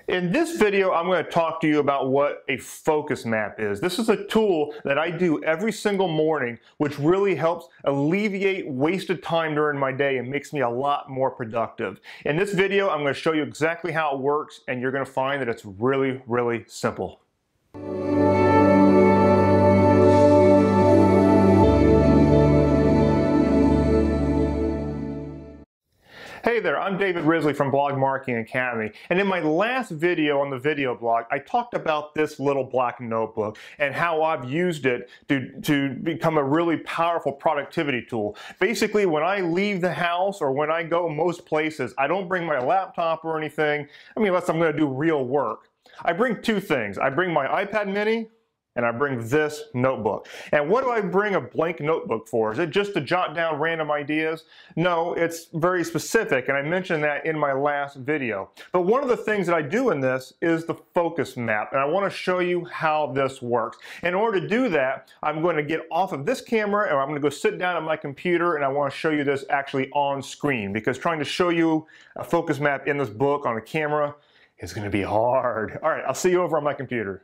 In this video, I'm going to talk to you about what a focus map is. This is a tool that I do every single morning, which really helps alleviate wasted time during my day and makes me a lot more productive. In this video, I'm going to show you exactly how it works, and you're going to find that it's really, really simple. Hey there, I'm David Risley from Blog Marketing Academy, and in my last video on the video blog, I talked about this little black notebook and how I've used it to become a really powerful productivity tool. Basically, when I leave the house or when I go most places, I don't bring my laptop or anything, unless I'm going to do real work. I bring two things. I bring my iPad mini, and I bring this notebook. And what do I bring a blank notebook for? Is it just to jot down random ideas? No, it's very specific, and I mentioned that in my last video. But one of the things that I do in this is the focus map, and I want to show you how this works. In order to do that, I'm going to get off of this camera, and I'm going to go sit down at my computer, and I want to show you this actually on screen, because trying to show you a focus map in this book on a camera is going to be hard. All right, I'll see you over on my computer.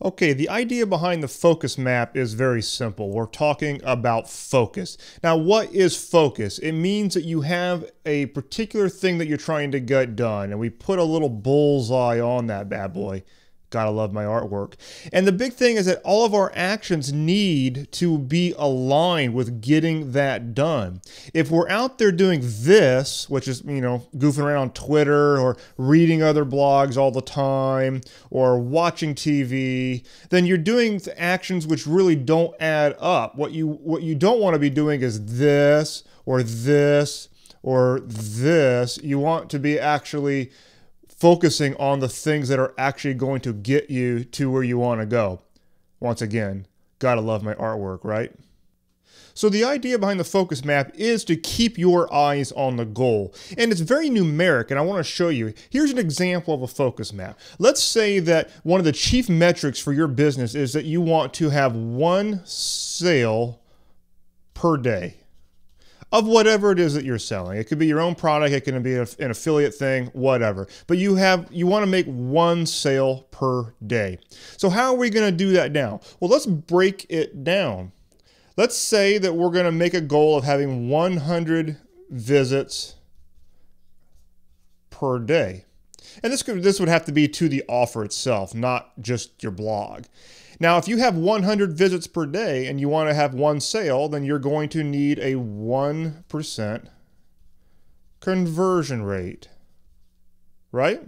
Okay, the idea behind the focus map is very simple. We're talking about focus. Now, what is focus? It means that you have a particular thing that you're trying to get done, and we put a little bullseye on that bad boy. Gotta love my artwork. And the big thing is that all of our actions need to be aligned with getting that done. If we're out there doing this, which is, goofing around on Twitter or reading other blogs all the time or watching TV, then you're doing actions which really don't add up. What you don't want to be doing is this or this or this. You want to be actually focusing on the things that are actually going to get you to where you want to go. Once again, gotta love my artwork, right? So the idea behind the focus map is to keep your eyes on the goal. And it's very numeric, and I want to show you. Here's an example of a focus map. Let's say that one of the chief metrics for your business is that you want to have one sale per day of whatever it is that you're selling. It could be your own product, it can be an affiliate thing, whatever. But you want to make one sale per day. So how are we going to do that now? Well, let's break it down. Let's say that we're going to make a goal of having 100 visits per day. And this would have to be to the offer itself, not just your blog. Now, if you have 100 visits per day and you want to have one sale, then you're going to need a 1% conversion rate, right?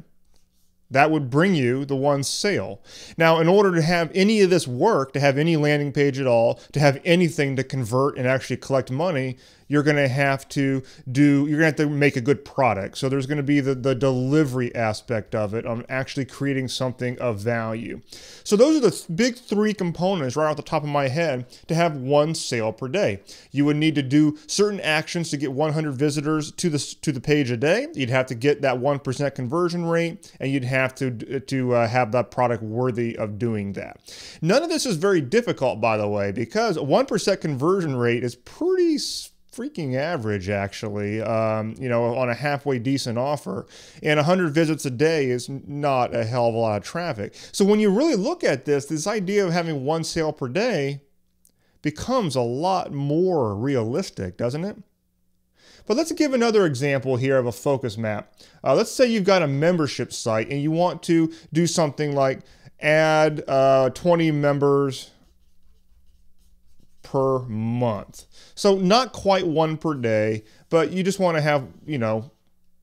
That would bring you the one sale. Now, in order to have any of this work, to have any landing page at all, to have anything to convert and actually collect money, you're going to have to make a good product. So there's going to be the delivery aspect of it, on actually creating something of value. So those are the big three components right off the top of my head to have one sale per day. You would need to do certain actions to get 100 visitors to the page a day. You'd have to get that 1% conversion rate, and you'd have to have that product worthy of doing that. None of this is very difficult, by the way, because a 1% conversion rate is pretty freaking average, actually, on a halfway decent offer. And 100 visits a day is not a hell of a lot of traffic. So when you really look at this idea of having one sale per day becomes a lot more realistic, doesn't it? But let's give another example here of a focus map. Let's say you've got a membership site and you want to do something like add 20 members per month. So not quite one per day, but you just want to have,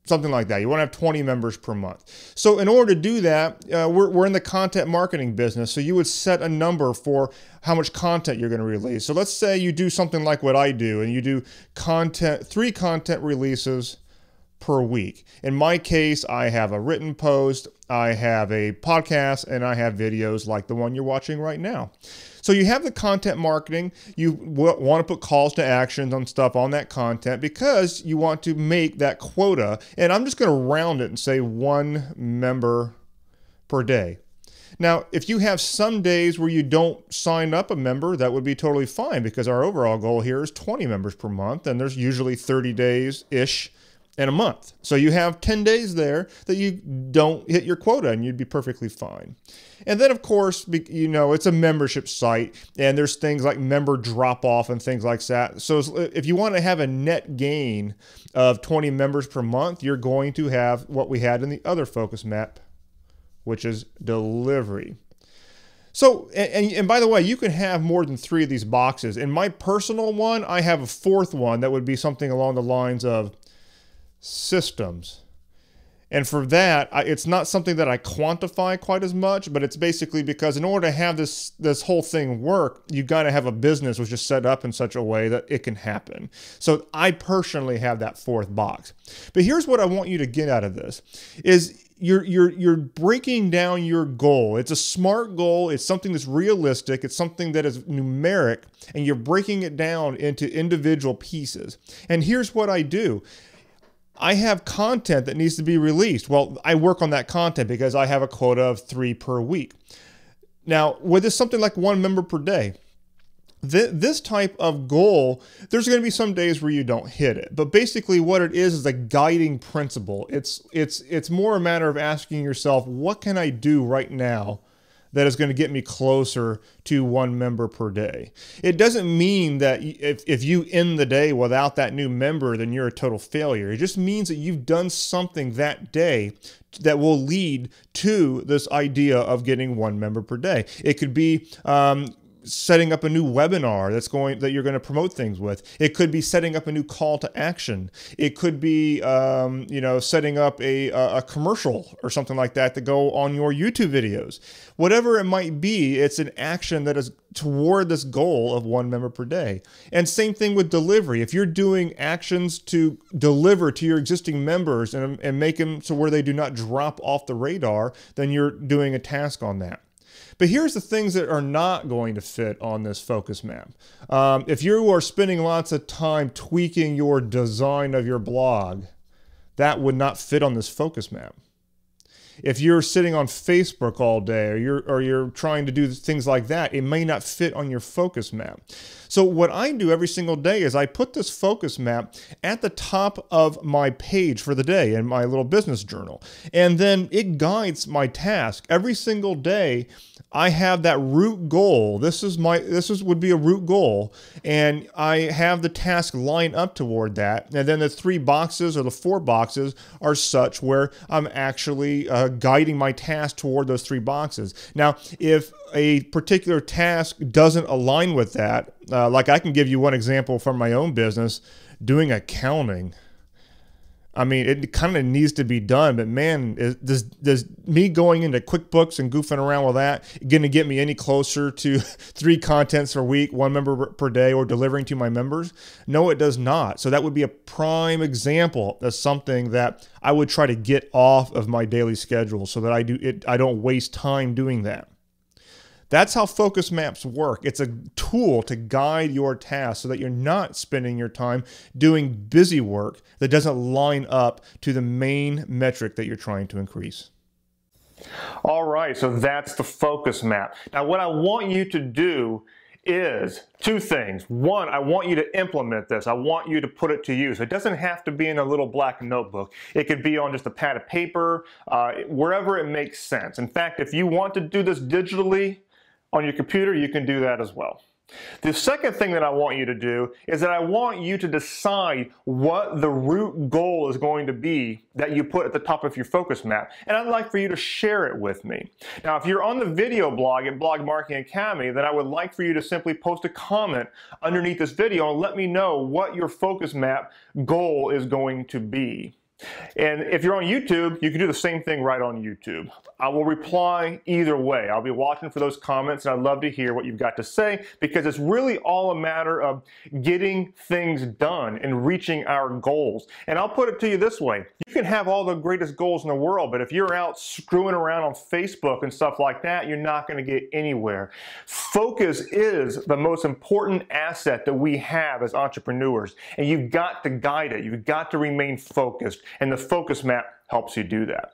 something like that. You want to have 20 members per month. So in order to do that, we're in the content marketing business. So you would set a number for how much content you're going to release. So let's say you do something like what I do, and you do 3 content releases per week. In my case, I have a written post, I have a podcast, and I have videos like the one you're watching right now. So you have the content marketing, you want to put calls to actions on stuff on that content because you want to make that quota. And I'm just going to round it and say 1 member per day. Now, if you have some days where you don't sign up a member, that would be totally fine because our overall goal here is 20 members per month, and there's usually 30 days-ish in a month. So you have 10 days there that you don't hit your quota and you'd be perfectly fine. And then, of course, you know, it's a membership site and there's things like member drop off and things like that. So if you want to have a net gain of 20 members per month, you're going to have what we had in the other focus map, which is delivery. So, and by the way, you can have more than 3 of these boxes. In my personal one, I have a 4th one that would be something along the lines of systems. And for that, it's not something that I quantify quite as much, but it's basically because in order to have this whole thing work, you've got to have a business which is set up in such a way that it can happen. So I personally have that 4th box. But here's what I want you to get out of this, is you're breaking down your goal. It's a SMART goal. It's something that's realistic. It's something that is numeric, and you're breaking it down into individual pieces. And here's what I do. I have content that needs to be released. Well, I work on that content because I have a quota of 3 per week. Now, with this something like 1 member per day, this type of goal, there's going to be some days where you don't hit it. But basically what it is a guiding principle. It's more a matter of asking yourself, what can I do right now that is going to get me closer to 1 member per day? It doesn't mean that if you end the day without that new member, then you're a total failure. It just means that you've done something that day that will lead to this idea of getting 1 member per day. It could be setting up a new webinar that you're going to promote things with. It could be setting up a new call to action. It could be you know, setting up a commercial or something like that to go on your YouTube videos. Whatever it might be, it's an action that is toward this goal of 1 member per day. And same thing with delivery. If you're doing actions to deliver to your existing members and make them so where they do not drop off the radar, then you're doing a task on that. But here's the things that are not going to fit on this focus map. If you are spending lots of time tweaking your design of your blog, that would not fit on this focus map. If you're sitting on Facebook all day or you're trying to do things like that, it may not fit on your focus map. So what I do every single day is I put this focus map at the top of my page for the day in my little business journal. And then it guides my task. Every single day I have that root goal. This would be a root goal. And I have the task line up toward that. And then the 3 boxes or the 4 boxes are such where I'm actually guiding my task toward those 3 boxes. Now, if a particular task doesn't align with that, like I can give you one example from my own business, doing accounting. I mean, it kind of needs to be done, but man, does me going into QuickBooks and goofing around with that going to get me any closer to 3 contents per week, 1 member per day, or delivering to my members? No, it does not. So that would be a prime example of something that I would try to get off of my daily schedule so that I don't waste time doing that. That's how focus maps work. It's a tool to guide your tasks so that you're not spending your time doing busy work that doesn't line up to the main metric that you're trying to increase. All right, so that's the focus map. Now, what I want you to do is 2 things. 1, I want you to implement this. I want you to put it to use. It doesn't have to be in a little black notebook. It could be on just a pad of paper, wherever it makes sense. In fact, if you want to do this digitally on your computer, you can do that as well. The second thing that I want you to do is that I want you to decide what the root goal is going to be that you put at the top of your focus map. And I'd like for you to share it with me. Now, if you're on the video blog at Blog Marketing Academy, then I would like for you to simply post a comment underneath this video and let me know what your focus map goal is going to be. And if you're on YouTube, you can do the same thing right on YouTube. I will reply either way. I'll be watching for those comments, and I'd love to hear what you've got to say, because it's really all a matter of getting things done and reaching our goals. And I'll put it to you this way. You can have all the greatest goals in the world, but if you're out screwing around on Facebook and stuff like that, you're not going to get anywhere. Focus is the most important asset that we have as entrepreneurs, and you've got to guide it. You've got to remain focused. And the focus map helps you do that.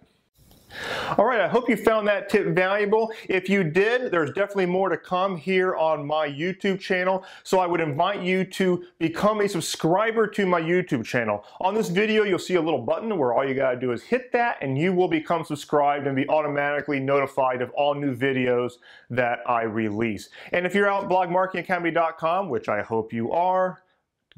All right, I hope you found that tip valuable. If you did, there's definitely more to come here on my YouTube channel, so I would invite you to become a subscriber to my YouTube channel. On this video, you'll see a little button where all you gotta do is hit that and you will become subscribed and be automatically notified of all new videos that I release. And if you're out at blogmarketingacademy.com, which I hope you are,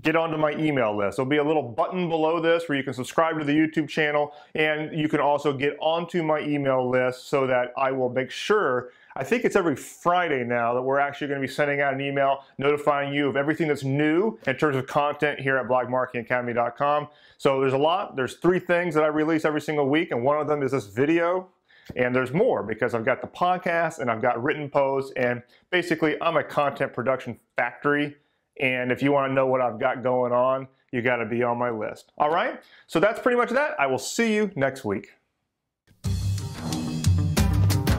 get onto my email list. There'll be a little button below this where you can subscribe to the YouTube channel, and you can also get onto my email list so that I will make sure, I think it's every Friday now, that we're actually going to be sending out an email notifying you of everything that's new in terms of content here at blogmarketingacademy.com. So there's a lot. There's 3 things that I release every single week, and one of them is this video. And there's more because I've got the podcast and I've got written posts, and basically I'm a content production factory. And if you want to know what I've got going on, you got to be on my list. All right? So that's pretty much that. I will see you next week.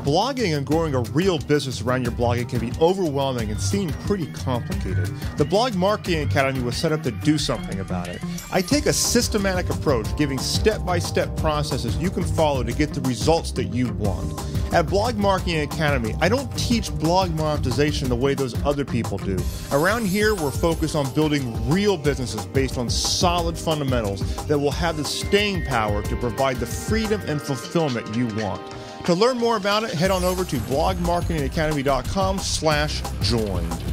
Blogging and growing a real business around your blogging can be overwhelming and seem pretty complicated. The Blog Marketing Academy was set up to do something about it. I take a systematic approach, giving step-by-step processes you can follow to get the results that you want. At Blog Marketing Academy, I don't teach blog monetization the way those other people do. Around here, we're focused on building real businesses based on solid fundamentals that will have the staying power to provide the freedom and fulfillment you want. To learn more about it, head on over to blogmarketingacademy.com/join.